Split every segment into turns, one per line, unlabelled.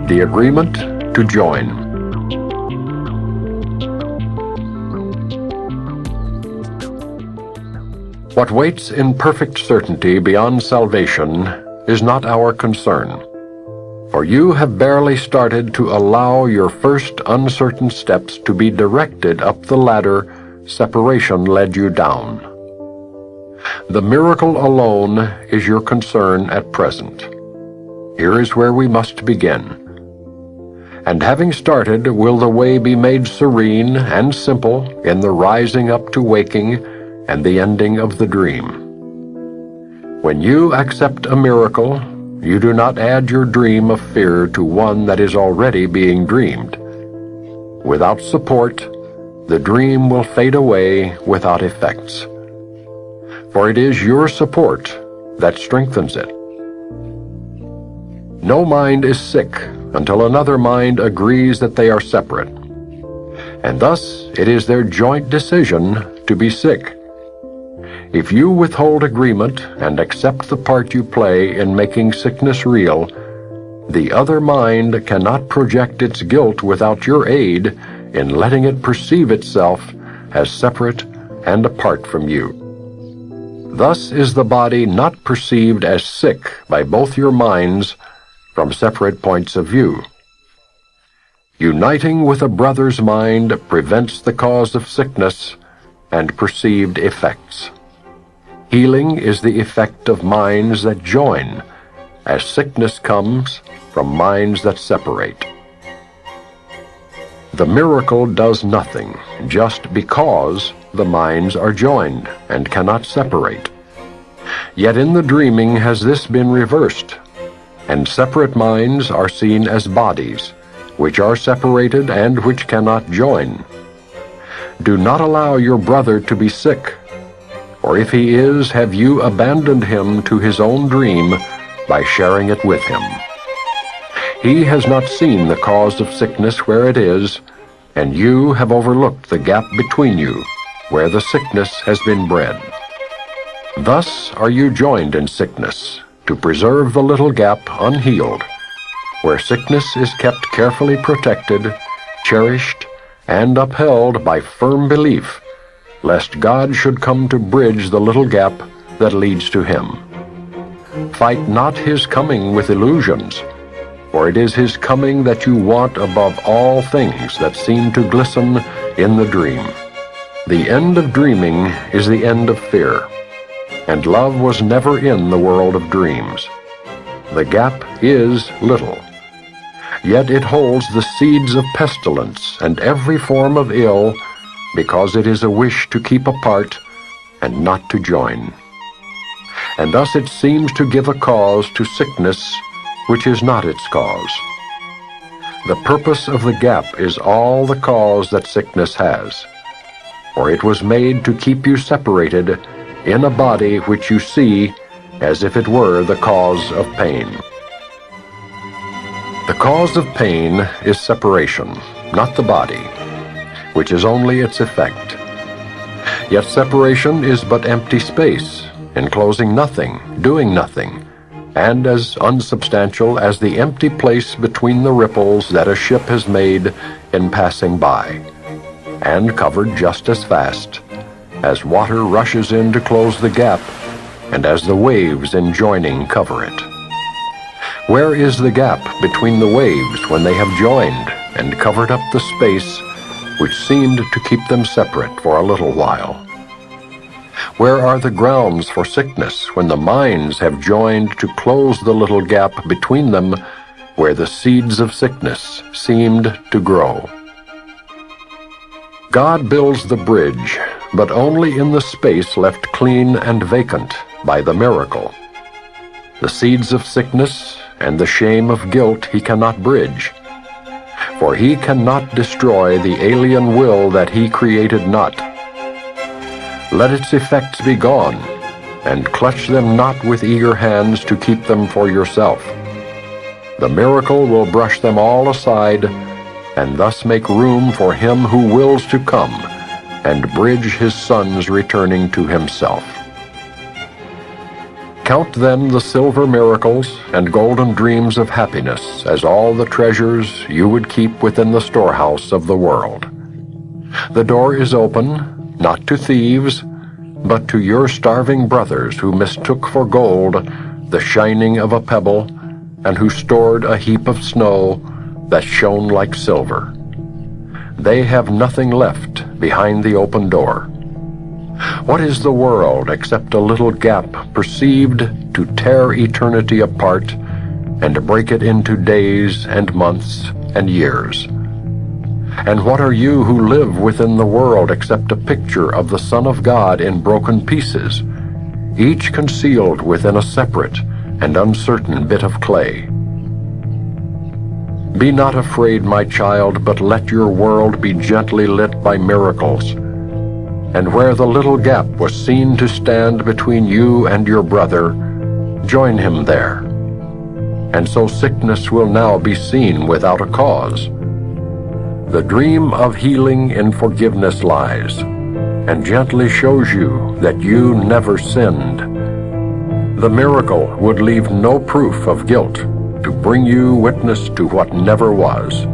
The agreement to join. What waits in perfect certainty beyond salvation is not our concern, for you have barely started to allow your first uncertain steps to be directed up the ladder separation led you down. The miracle alone is your concern at present. Here is where we must begin. And having started, will the way be made serene and simple in the rising up to waking and the ending of the dream. When you accept a miracle, you do not add your dream of fear to one that is already being dreamed. Without support, the dream will fade away without effects. For it is your support that strengthens it. No mind is sick until another mind agrees that they are separate, and thus it is their joint decision to be sick. If you withhold agreement and accept the part you play in making sickness real, the other mind cannot project its guilt without your aid in letting it perceive itself as separate and apart from you. Thus is the body not perceived as sick by both your minds from separate points of view. Uniting with a brother's mind prevents the cause of sickness and perceived effects. Healing is the effect of minds that join, as sickness comes from minds that separate. The miracle does nothing just because the minds are joined and cannot separate. Yet in the dreaming has this been reversed, and separate minds are seen as bodies, which are separated and which cannot join. Do not allow your brother to be sick, or if he is, have you abandoned him to his own dream by sharing it with him? He has not seen the cause of sickness where it is, and you have overlooked the gap between you, where the sickness has been bred. Thus are you joined in sickness, to preserve the little gap unhealed, where sickness is kept carefully protected, cherished, and upheld by firm belief, lest God should come to bridge the little gap that leads to him. Fight not his coming with illusions, for it is his coming that you want above all things that seem to glisten in the dream. The end of dreaming is the end of fear, and love was never in the world of dreams. The gap is little, yet it holds the seeds of pestilence and every form of ill, because it is a wish to keep apart and not to join. And thus it seems to give a cause to sickness which is not its cause. The purpose of the gap is all the cause that sickness has, for it was made to keep you separated in a body which you see as if it were the cause of pain. The cause of pain is separation, not the body, which is only its effect. Yet separation is but empty space, enclosing nothing, doing nothing, and as unsubstantial as the empty place between the ripples that a ship has made in passing by, and covered just as fast as water rushes in to close the gap, and as the waves in joining cover it. Where is the gap between the waves when they have joined and covered up the space which seemed to keep them separate for a little while? Where are the grounds for sickness when the minds have joined to close the little gap between them where the seeds of sickness seemed to grow? God builds the bridge, but only in the space left clean and vacant by the miracle. The seeds of sickness and the shame of guilt he cannot bridge, for he cannot destroy the alien will that he created not. Let its effects be gone, and clutch them not with eager hands to keep them for yourself. The miracle will brush them all aside, and thus make room for him who wills to come and bridge his sons returning to himself. Count then the silver miracles and golden dreams of happiness as all the treasures you would keep within the storehouse of the world. The door is open, not to thieves, but to your starving brothers who mistook for gold the shining of a pebble, and who stored a heap of snow that shone like silver. They have nothing left behind the open door. What is the world except a little gap perceived to tear eternity apart and break it into days and months and years? And what are you who live within the world except a picture of the Son of God in broken pieces, each concealed within a separate and uncertain bit of clay? Be not afraid, my child, but let your world be gently lit by miracles. And where the little gap was seen to stand between you and your brother, join him there. And so sickness will now be seen without a cause. The dream of healing in forgiveness lies, and gently shows you that you never sinned. The miracle would leave no proof of guilt to bring you witness to what never was.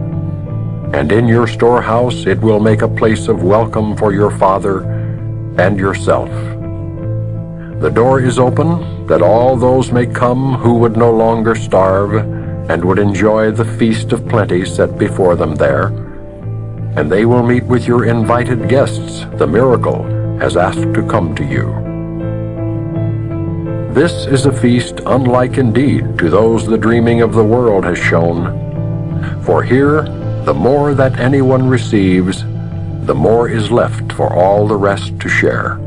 And in your storehouse it will make a place of welcome for your Father and yourself. The door is open that all those may come who would no longer starve and would enjoy the feast of plenty set before them there. And they will meet with your invited guests the miracle has asked to come to you. This is a feast unlike indeed to those the dreaming of the world has shown. For here, the more that anyone receives, the more is left for all the rest to share.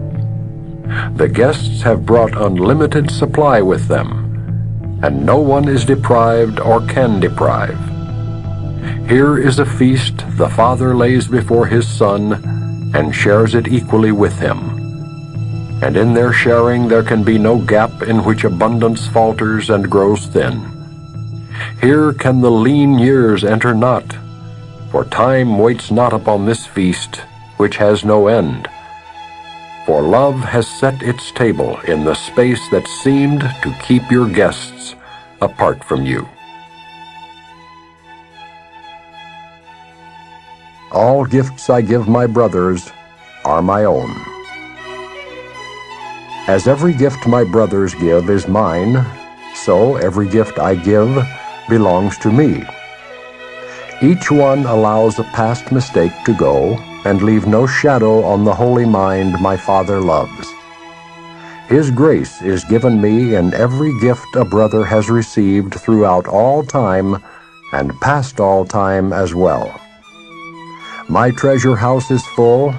The guests have brought unlimited supply with them, and no one is deprived or can deprive. Here is a feast the Father lays before his Son and shares it equally with him. And in their sharing there can be no gap in which abundance falters and grows thin. Here can the lean years enter not, for time waits not upon this feast, which has no end. For love has set its table in the space that seemed to keep your guests apart from you. All gifts I give my brothers are my own. As every gift my brothers give is mine, so every gift I give belongs to me. Each one allows a past mistake to go and leave no shadow on the holy mind my Father loves. His grace is given me in every gift a brother has received throughout all time and past all time as well. My treasure house is full,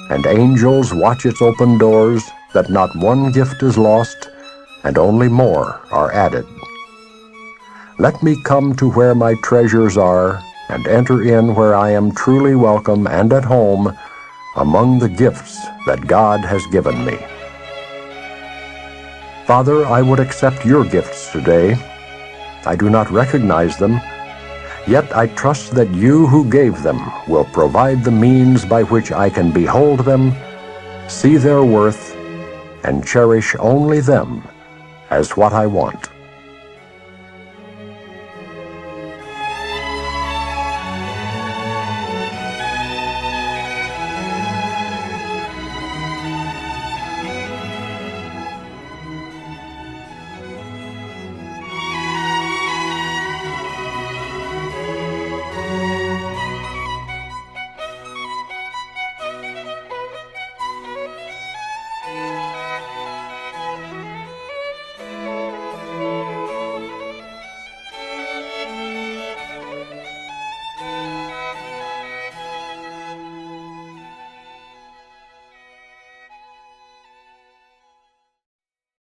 and angels watch its open doors, that not one gift is lost, and only more are added. Let me come to where my treasures are, and enter in where I am truly welcome and at home among the gifts that God has given me. Father, I would accept your gifts today. I do not recognize them, yet I trust that you who gave them will provide the means by which I can behold them, see their worth, and cherish only them as what I want.